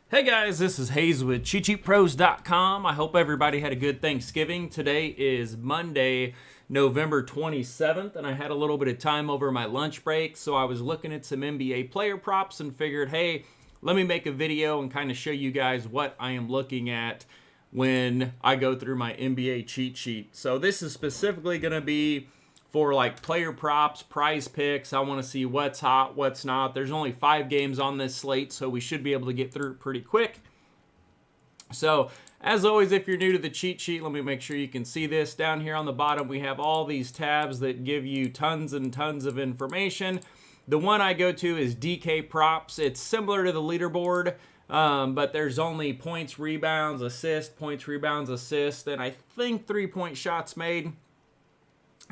Hey guys, this is Hayes with CheatSheetPros.com. I hope everybody had a good Thanksgiving. Today is Monday, November 27th, and I had a little bit of time over my lunch break, so I was looking at some NBA player props and figured, hey, let me make a video and kind of show you guys what I am looking at when I go through my NBA cheat sheet. So this is specifically going to be for like player props, prize picks. I want to see what's hot, what's not. There's only 5 games on this slate, so we should be able to get through it pretty quick. So as always, if you're new to the cheat sheet, let me make sure you can see this. Down here on the bottom, we have all these tabs that give you tons and tons of information. The one I go to is DK props. It's similar to the leaderboard, but there's only points, rebounds, assist, points, rebounds, assist, and I think 3-point shots made.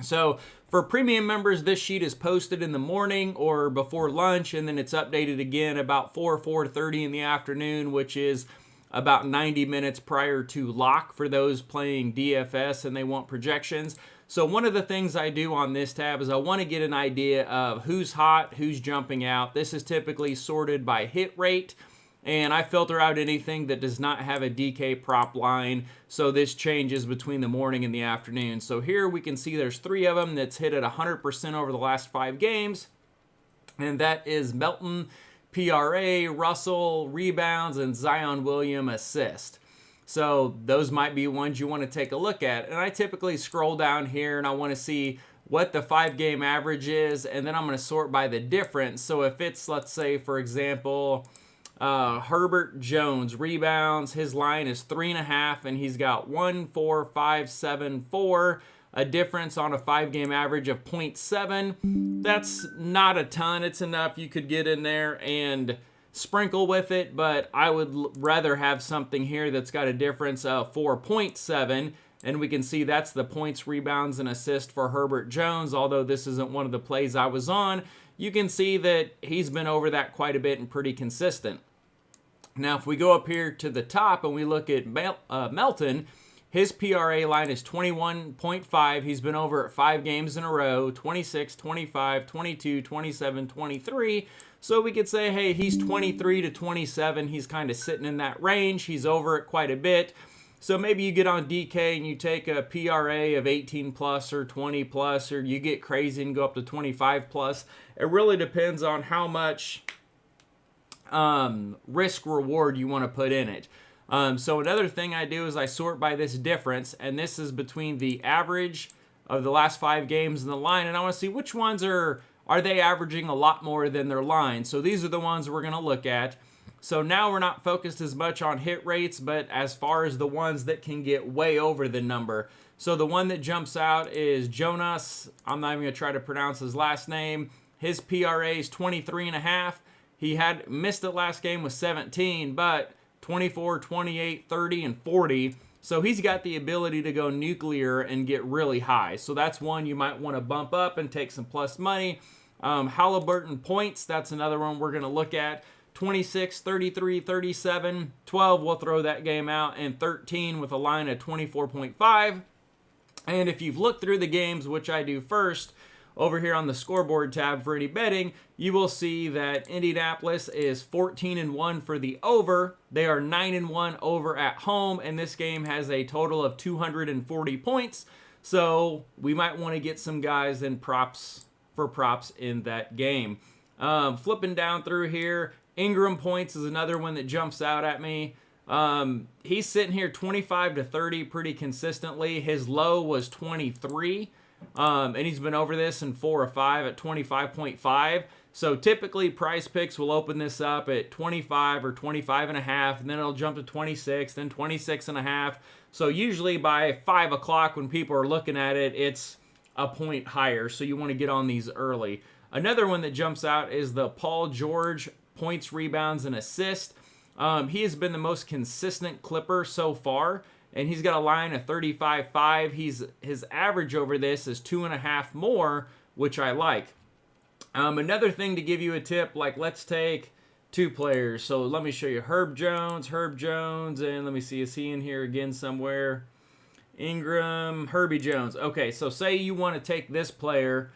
So for premium members, this sheet is posted in the morning or before lunch, and then it's updated again about 4:30 in the afternoon, which is about 90 minutes prior to lock for those playing DFS and they want projections. So one of the things I do on this tab is I want to get an idea of who's hot, who's jumping out. This is typically sorted by hit rate, and I filter out anything that does not have a DK prop line, so this changes between the morning and the afternoon. So here we can see there's 3 of them that's hit at 100% over the last 5 games, and that is Melton, PRA, Russell, rebounds, and Zion William assist. So those might be ones you want to take a look at. And I typically scroll down here and I want to see what the 5-game average is, and then I'm going to sort by the difference. So if it's, let's say, for example, Herbert Jones rebounds, his line is 3.5, and he's got 1, 4, 5, 7, 4, a difference on a 5-game average of 0.7. That's not a ton. It's enough you could get in there and sprinkle with it, but I would rather have something here that's got a difference of 4.7, and we can see that's the points, rebounds, and assist for Herbert Jones. Although this isn't one of the plays I was on, you can see that he's been over that quite a bit and pretty consistent. Now, if we go up here to the top and we look at Melton, his PRA line is 21.5. He's been over at 5 games in a row, 26, 25, 22, 27, 23. So we could say, hey, he's 23 to 27. He's kind of sitting in that range. He's over it quite a bit. So maybe you get on DK and you take a PRA of 18 plus or 20 plus, or you get crazy and go up to 25 plus. It really depends on how much risk reward you want to put in it. So another thing I do is I sort by this difference, and this is between the average of the last 5 games and the line, and I want to see which ones are they averaging a lot more than their line. So these are the ones we're going to look at. So now we're not focused as much on hit rates, but as far as the ones that can get way over the number. So the one that jumps out is Jonas. I'm not even going to try to pronounce his last name. His PRA is 23.5. He had missed it last game with 17, but 24, 28, 30, and 40. So he's got the ability to go nuclear and get really high. So that's one you might want to bump up and take some plus money. Halliburton points, that's another one we're going to look at. 26, 33, 37, 12, we'll throw that game out, and 13 with a line of 24.5. And if you've looked through the games, which I do first, over here on the scoreboard tab for any betting, you will see that Indianapolis is 14-1 for the over. They are 9-1 over at home, and this game has a total of 240 points. So we might want to get some guys in props in that game. Flipping down through here, Ingram points is another one that jumps out at me. He's sitting here 25 to 30 pretty consistently. His low was 23. And he's been over this in 4 or 5 at 25.5. So typically price picks will open this up at 25 or 25.5, and then it'll jump to 26, then 26.5. So usually by 5 o'clock when people are looking at it, it's a point higher. So you want to get on these early. Another one that jumps out is the Paul George points, rebounds, and assists. He has been the most consistent Clipper so far, and he's got a line of 35.5. His average over this is 2.5 more, which I like. Another thing to give you a tip, like let's take 2 players. So let me show you Herb Jones, and let me see, is he in here again somewhere? Ingram, Herbie Jones. Okay, so say you want to take this player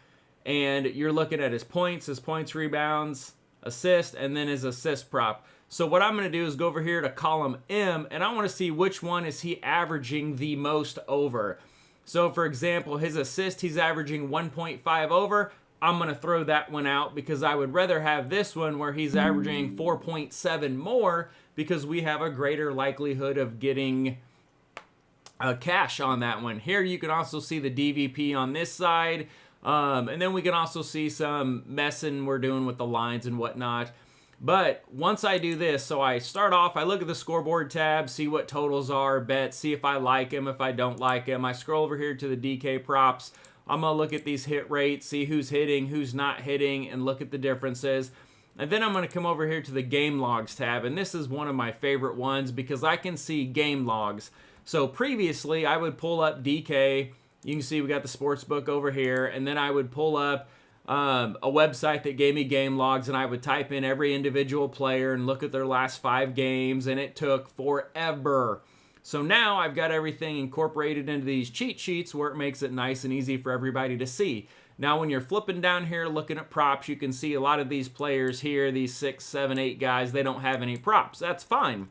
and you're looking at his points, rebounds, assist, and then his assist prop. So what I'm going to do is go over here to column M, and I want to see which one is he averaging the most over. So for example, his assist, he's averaging 1.5 over. I'm going to throw that one out because I would rather have this one where he's averaging 4.7 more, because we have a greater likelihood of getting a cash on that one. Here you can also see the DVP on this side, and then we can also see some messing we're doing with the lines and whatnot. But once I do this, so I start off, I look at the scoreboard tab, see what totals are, bet, see if I like them, if I don't like them. I scroll over here to the DK props. I'm going to look at these hit rates, see who's hitting, who's not hitting, and look at the differences. And then I'm going to come over here to the game logs tab, and this is one of my favorite ones because I can see game logs. So previously, I would pull up DK. You can see we got the sports book over here, and then I would pull up a website that gave me game logs, and I would type in every individual player and look at their last 5 games, and it took forever. So now I've got everything incorporated into these cheat sheets where it makes it nice and easy for everybody to see. Now when you're flipping down here looking at props, you can see a lot of these players here, these 6, 7, 8 guys, they don't have any props. That's fine.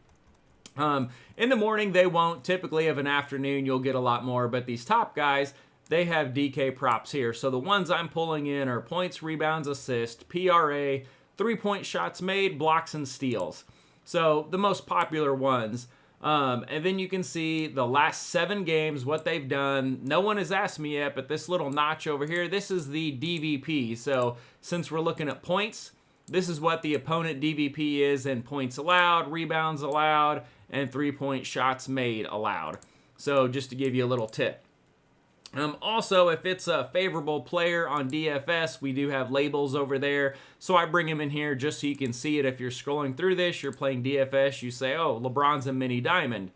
In the morning they won't. Typically of an afternoon you'll get a lot more, but these top guys, they have DK props here. So the ones I'm pulling in are points, rebounds, assists, PRA, 3-point shots made, blocks, and steals. So the most popular ones. And then you can see the last 7 games, what they've done. No one has asked me yet, but this little notch over here, this is the DVP. So since we're looking at points, this is what the opponent DVP is in points allowed, rebounds allowed, and 3-point shots made allowed. So just to give you a little tip. Also, if it's a favorable player on DFS, we do have labels over there. So I bring him in here just so you can see it. If you're scrolling through this, you're playing DFS, you say, oh, LeBron's a mini diamond.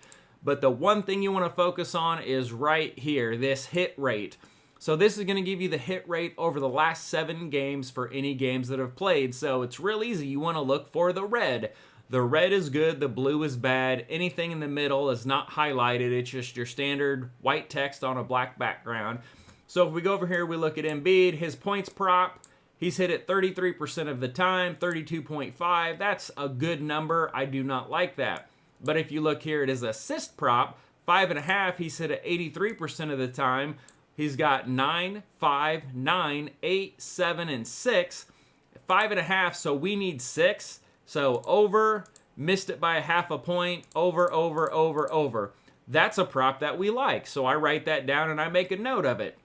But the one thing you want to focus on is right here, this hit rate. So this is going to give you the hit rate over the last 7 games for any games that have played. So it's real easy. You want to look for the red. The red is good, the blue is bad. Anything in the middle is not highlighted. It's just your standard white text on a black background. So if we go over here, we look at Embiid, his points prop, he's hit it 33% of the time, 32.5. That's a good number. I do not like that. But if you look here at his assist prop, 5.5, he's hit it 83% of the time. He's got 9, 5, 9, 8, 7, and 6. 5.5, so we need 6. So over, missed it by 0.5 point, over, over, over, over. That's a prop that we like. So I write that down and I make a note of it.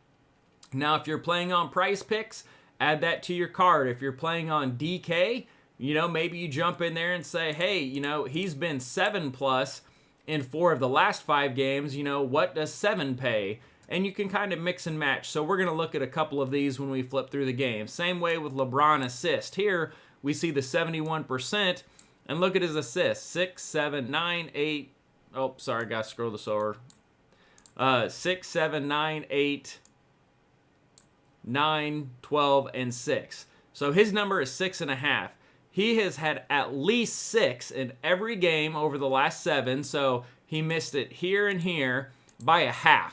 Now, if you're playing on Price Picks, add that to your card. If you're playing on DK, maybe you jump in there and say, hey, he's been 7+ in 4 of the last 5 games. What does 7 pay? And you can kind of mix and match. So we're going to look at a couple of these when we flip through the game. Same way with LeBron assist. Here, we see the 71%, and look at his assists. 6, 7, 9, 8. Oh, sorry, got to scroll this over. 6, 7, 9, 8, 9, 12, and 6. So his number is 6.5. He has had at least 6 in every game over the last 7, so he missed it here and here by 1/2.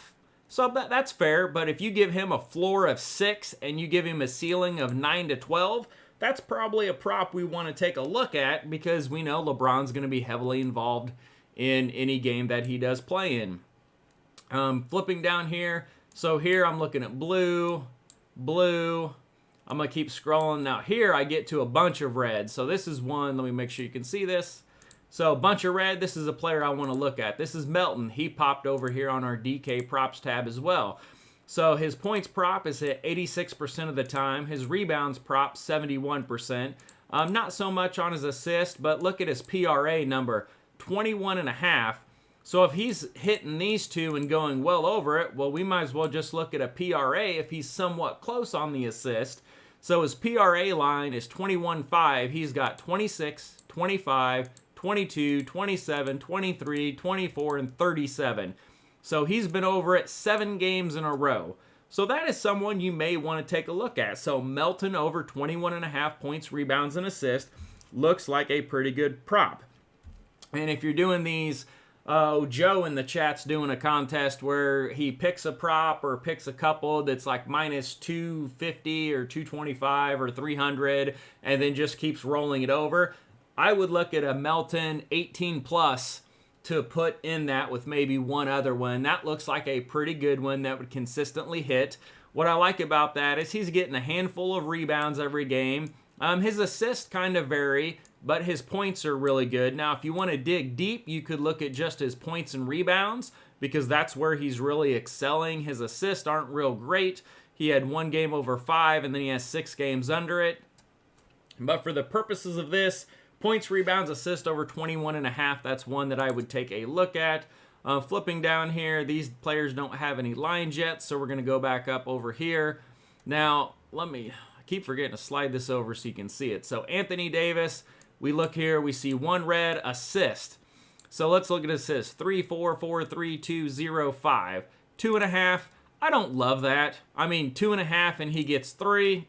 So that's fair, but if you give him a floor of 6 and you give him a ceiling of 9 to 12, that's probably a prop we want to take a look at because we know LeBron's going to be heavily involved in any game that he does play in. Flipping down here, so here I'm looking at blue. I'm going to keep scrolling. Now here I get to a bunch of red. So this is one. Let me make sure you can see this. So a bunch of red. This is a player I want to look at. This is Melton. He popped over here on our DK props tab as well. So his points prop is hit 86% of the time. His rebounds prop, 71%. Not so much on his assist, but look at his PRA number, 21.5. So if he's hitting these two and going well over it, well, we might as well just look at a PRA if he's somewhat close on the assist. So his PRA line is 21.5. He's got 26, 25, 22, 27, 23, 24, and 37. So he's been over it 7 games in a row. So that is someone you may want to take a look at. So Melton over 21.5 points, rebounds, and assists looks like a pretty good prop. And if you're doing these, Joe in the chat's doing a contest where he picks a prop or picks a couple that's like minus 250 or 225 or 300 and then just keeps rolling it over. I would look at a Melton 18 plus to put in that with maybe one other one. That looks like a pretty good one that would consistently hit. What I like about that is he's getting a handful of rebounds every game. His assists kind of vary, but his points are really good. Now, if you want to dig deep, you could look at just his points and rebounds because that's where he's really excelling. His assists aren't real great. He had one game over 5, and then he has 6 games under it. But for the purposes of this, points, rebounds, assists over 21.5, that's one that I would take a look at. Flipping down here, these players don't have any lines yet, so we're going to go back up over here. Now, I keep forgetting to slide this over so you can see it. So Anthony Davis, we look here, we see 1 red assist. So let's look at assists. 3, 4, 4, 3, 2, 0, 5. 2.5, I don't love that. I mean, 2.5 and he gets 3,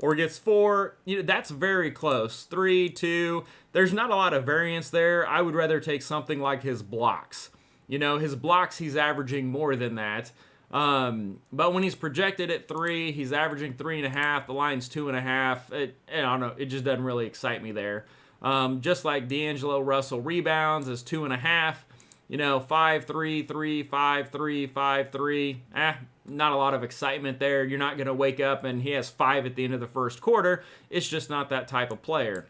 or gets 4, that's very close. 3, 2, there's not a lot of variance there. I would rather take something like his blocks. His blocks, he's averaging more than that. But when he's projected at 3, he's averaging 3.5. The line's 2.5. I don't know. It just doesn't really excite me there. Just like D'Angelo Russell rebounds is 2.5. 5, 3, 3, 5, 3, 5, 3. Not a lot of excitement there. You're not going to wake up and he has 5 at the end of the first quarter. It's just not that type of player.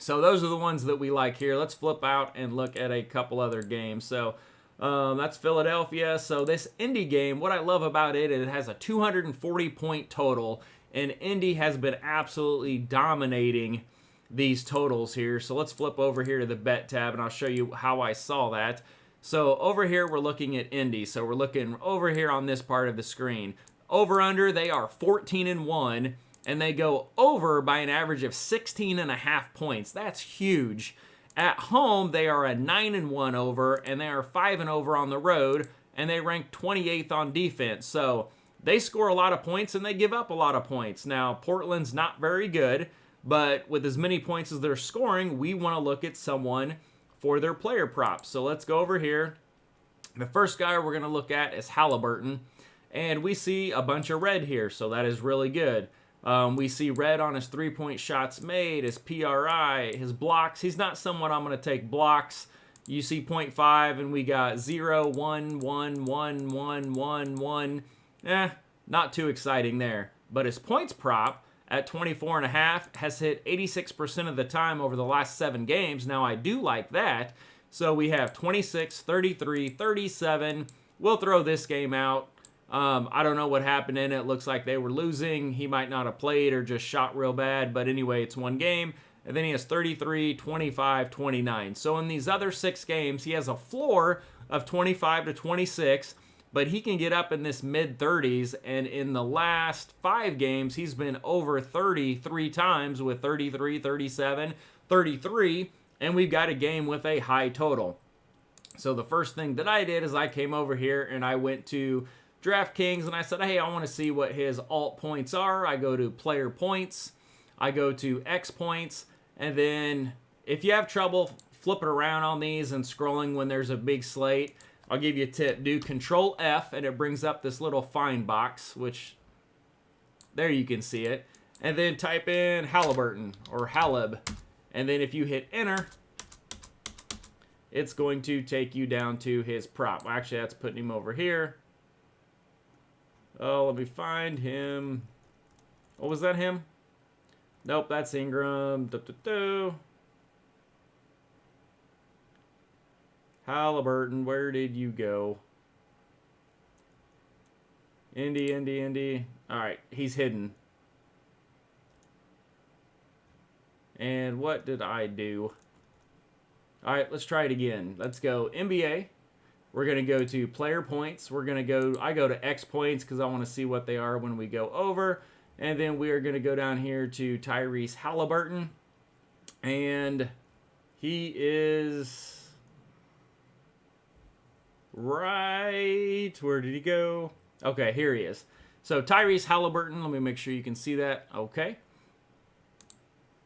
So those are the ones that we like here. Let's flip out and look at a couple other games. So that's Philadelphia. So this Indy game, what I love about it is it has a 240-point total, and Indy has been absolutely dominating these totals here. So let's flip over here to the bet tab, and I'll show you how I saw that. So over here, we're looking at Indy. So we're looking over here on this part of the screen. Over under, they are 14-1. And they go over by an average of 16.5 points. That's huge. At home, they are a 9-1 over, and they are 5 over on the road, and they rank 28th on defense. So they score a lot of points, and they give up a lot of points. Now, Portland's not very good, but with as many points as they're scoring, we want to look at someone for their player props. So let's go over here. The first guy we're going to look at is Halliburton, and we see a bunch of red here, so that is really good. We see red on his 3-point shots made, his PRI, his blocks. He's not someone I'm going to take blocks. You see 0.5, and we got 0, 1, 1, 1, 1, 1, 1. Not too exciting there. But his points prop at 24.5 has hit 86% of the time over the last 7 games. Now, I do like that. So we have 26, 33, 37. We'll throw this game out. I don't know what happened in it. It looks like they were losing. He might not have played or just shot real bad. But anyway, it's one game. And then he has 33, 25, 29. So in these other 6 games, he has a floor of 25 to 26. But he can get up in this mid-30s. And in the last 5 games, he's been over 30 3 times with 33, 37, 33. And we've got a game with a high total. So the first thing that I did is I came over here and I went to DraftKings, and I said, hey, I want to see what his alt points are. I go to player points. I go to X points. And then if you have trouble flipping around on these and scrolling when there's a big slate, I'll give you a tip. Do Control F, and it brings up this little find box, which there you can see it. And then type in Halliburton or Halib. And then if you hit enter, it's going to take you down to his prop. Actually, that's putting him over here. Oh, let me find him. Oh, was that him? Nope, that's Ingram. Halliburton, where did you go? Indy. All right, he's hidden. And what did I do? All right, let's try it again. Let's go NBA. We're going to go to player points. I go to X points because I want to see what they are when we go over. And then we are going to go down here to Tyrese Halliburton. And he is right. Where did he go? Okay, here he is. So Tyrese Halliburton, let me make sure you can see that. Okay.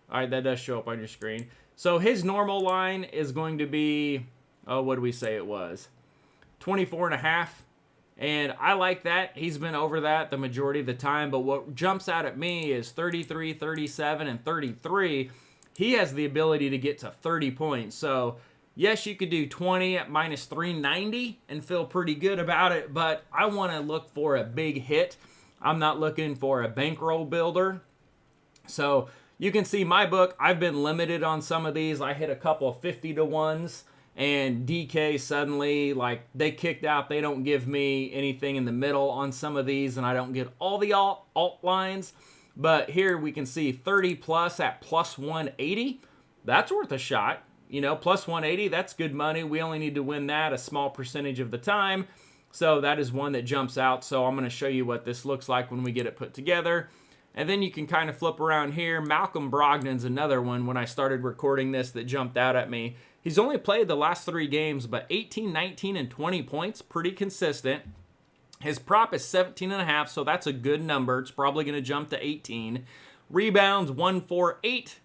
All right, that does show up on your screen. So his normal line is going to be, what did we say it was? 24.5. And I like that. He's been over that the majority of the time. But what jumps out at me is 33, 37, and 33. he has the ability to get to 30 points. So yes, you could do 20 at minus 390 and feel pretty good about it, but I want to look for a big hit. I'm not looking for a bankroll builder. So you can see my book, I've been limited on some of these. I hit a couple of 50 to ones, and DK suddenly, like, they kicked out. They don't give me anything in the middle on some of these, and I don't get all the alt lines. But here we can see 30 plus at plus 180. That's worth a shot. You know, plus 180, that's good money. We only need to win that a small percentage of the time. So that is one that jumps out. So I'm going to show you what this looks like when we get it put together. And then you can kind of flip around here. Malcolm Brogdon's another one when I started recording this that jumped out at me. He's only played the last 3 games, but 18, 19, and 20 points. Pretty consistent. His prop is 17.5, so that's a good number. It's probably going to jump to 18. Rebounds, 1, 4, 8.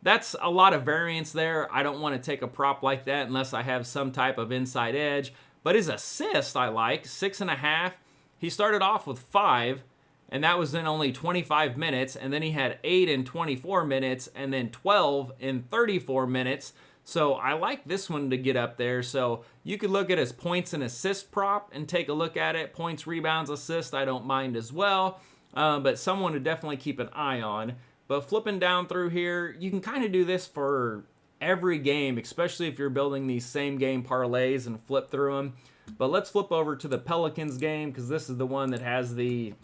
That's a lot of variance there. I don't want to take a prop like that unless I have some type of inside edge. But his assist I like, 6.5. He started off with 5, and that was in only 25 minutes. And then he had 8 in 24 minutes, and then 12 in 34 minutes. So I like this one to get up there. So you could look at his points and assist prop and take a look at it. Points, rebounds, assist, I don't mind as well. But someone to definitely keep an eye on. But flipping down through here, you can kind of do this for every game, especially if you're building these same game parlays and flip through them. But let's flip over to the Pelicans game because this is the one that has the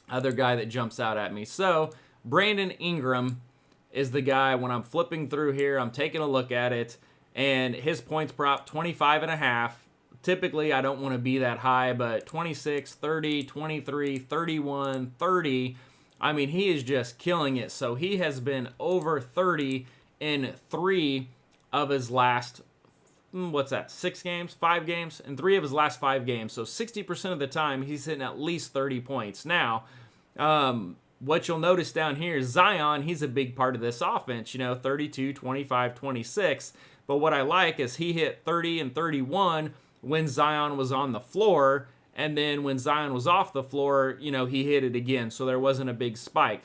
other guy that jumps out at me. So Brandon Ingram is the guy. When I'm flipping through here, I'm taking a look at it, and his points prop 25.5. Typically, I don't want to be that high, but 26, 30, 23, 31, 30. I mean, he is just killing it. So he has been over 30 in 3 of his last, 6 games? 5 games? In 3 of his last 5 games. So 60% of the time, he's hitting at least 30 points. Now, what you'll notice down here is Zion, he's a big part of this offense, 32, 25, 26. But what I like is he hit 30 and 31 when Zion was on the floor. And then when Zion was off the floor, he hit it again. So there wasn't a big spike.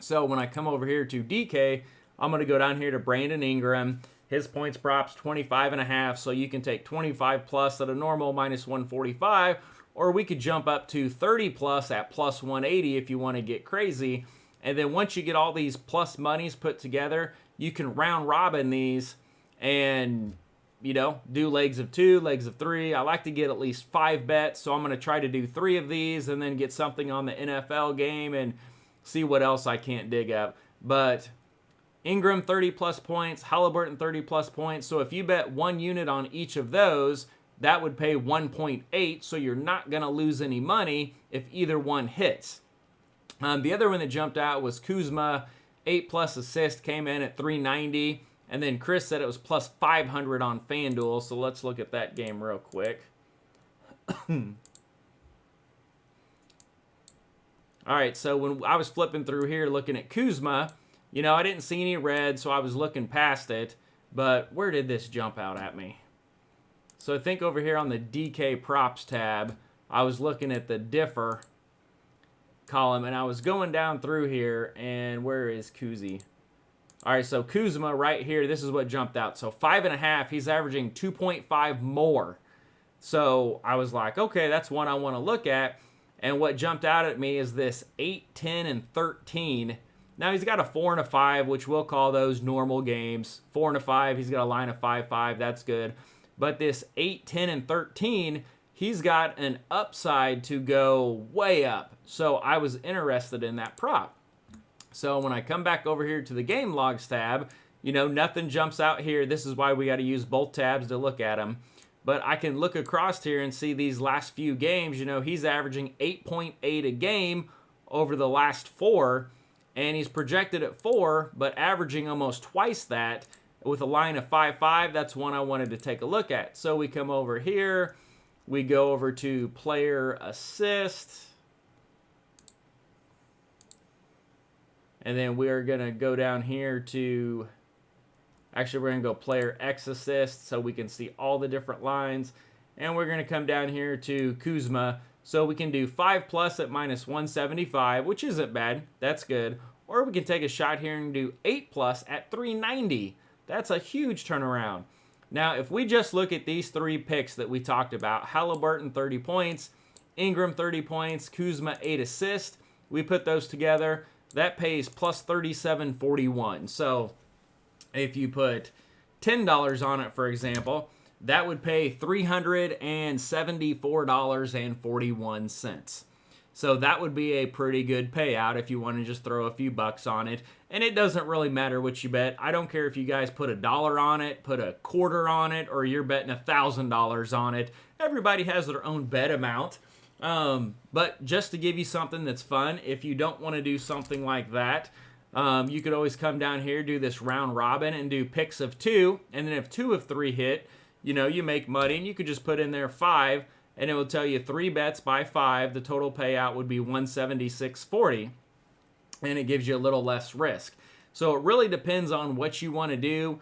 So when I come over here to DK, I'm going to go down here to Brandon Ingram. His points props 25.5. So you can take 25 plus at a normal minus 145. Or we could jump up to 30 plus at plus 180 if you want to get crazy. And then once you get all these plus monies put together, you can round robin these and do legs of 2, legs of 3. I like to get at least 5 bets, so I'm going to try to do 3 of these and then get something on the NFL game and see what else I can't dig up. But Ingram 30 plus points, Halliburton 30 plus points. So if you bet 1 unit on each of those, that would pay 1.8, so you're not going to lose any money if either one hits. The other one that jumped out was Kuzma, 8 plus assist, came in at 390. And then Chris said it was plus 500 on FanDuel, so let's look at that game real quick. All right, so when I was flipping through here looking at Kuzma, I didn't see any red, so I was looking past it. But where did this jump out at me? So I think over here on the DK props tab, I was looking at the differ column, and I was going down through here, and where is Kuzi? All right, so Kuzma right here, this is what jumped out. So 5.5, he's averaging 2.5 more. So I was like, okay, that's one I want to look at. And what jumped out at me is this 8, 10, and 13. Now he's got a 4 and a 5, which we'll call those normal games. 4 and a 5, he's got a line of 5, 5, that's good. But this 8, 10, and 13, he's got an upside to go way up. So I was interested in that prop. So when I come back over here to the game logs tab, nothing jumps out here. This is why we got to use both tabs to look at them. But I can look across here and see these last few games. He's averaging 8.8 a game over the last 4. And he's projected at 4, but averaging almost twice that with a line of 5, 5. That's one I wanted to take a look at. So we come over here. We go over to player assist. And then we're going to go down here to, actually we're going to go player X assist so we can see all the different lines. And we're going to come down here to Kuzma. So we can do 5 plus at minus 175, which isn't bad. That's good. Or we can take a shot here and do 8 plus at 390. That's a huge turnaround. Now, if we just look at these 3 picks that we talked about, Halliburton 30 points, Ingram 30 points, Kuzma 8 assists, we put those together, that pays plus 37.41. So if you put $10 on it, for example, that would pay $374.41. So that would be a pretty good payout if you want to just throw a few bucks on it. And it doesn't really matter what you bet. I don't care if you guys put $1 on it, put a quarter on it, or you're betting $1,000 on it. Everybody has their own bet amount. But just to give you something that's fun, if you don't want to do something like that, you could always come down here, do this round robin, and do picks of 2. And then if 2 of 3 hit, you make money, and you could just put in there 5, and it will tell you 3 bets by 5. The total payout would be $176.40, and it gives you a little less risk. So it really depends on what you want to do.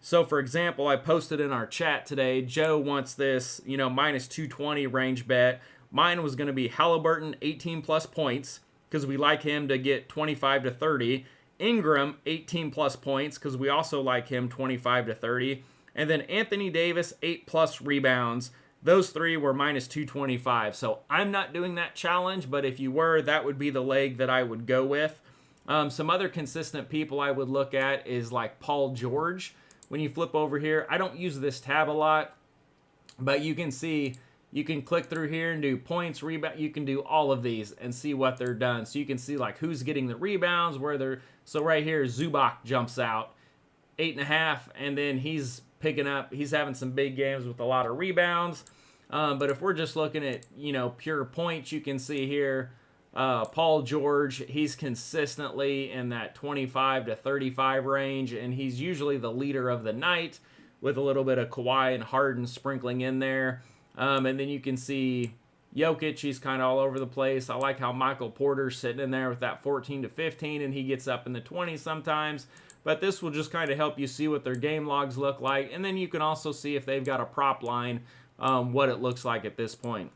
So for example, I posted in our chat today, Joe wants this, minus 220 range bet. Mine was going to be Halliburton 18 plus points because we like him to get 25 to 30. Ingram 18 plus points because we also like him 25 to 30. And then Anthony Davis 8 plus rebounds. Those 3 were minus 225. So I'm not doing that challenge, but if you were, that would be the leg that I would go with. Some other consistent people I would look at is like Paul George. When you flip over here, I don't use this tab a lot, but you can see, you can click through here and do points, rebound. You can do all of these and see what they're done. So you can see like who's getting the rebounds, where they're. So right here, Zubac jumps out, 8.5, and then he's picking up. He's having some big games with a lot of rebounds. But if we're just looking at pure points, you can see here. Paul George, he's consistently in that 25 to 35 range, and he's usually the leader of the night with a little bit of Kawhi and Harden sprinkling in there. And then you can see Jokic, he's kind of all over the place. I like how Michael Porter's sitting in there with that 14 to 15, and he gets up in the 20s sometimes. But this will just kind of help you see what their game logs look like, and then you can also see if they've got a prop line, what it looks like at this point.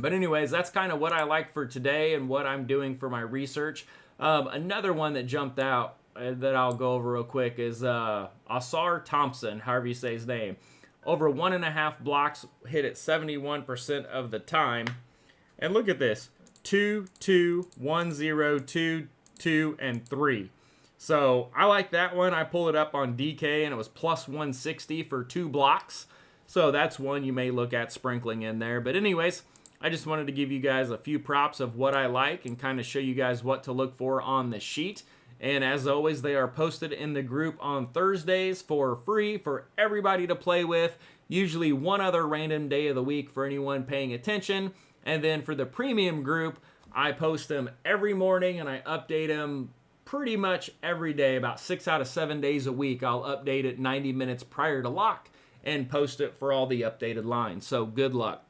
But anyways, that's kind of what I like for today and what I'm doing for my research. Another one that jumped out that I'll go over real quick is Ausar Thompson, however you say his name. Over 1.5 blocks, hit it 71% of the time. And look at this, 2, 2, 1, 0, 2, 2, and 3. So I like that one. I pulled it up on DK, and it was plus 160 for 2 blocks. So that's one you may look at sprinkling in there. But anyways, I just wanted to give you guys a few props of what I like and kind of show you guys what to look for on the sheet. And as always, they are posted in the group on Thursdays for free for everybody to play with. Usually one other random day of the week for anyone paying attention. And then for the premium group, I post them every morning and I update them pretty much every day. About 6 out of 7 days a week, I'll update it 90 minutes prior to lock and post it for all the updated lines. So good luck.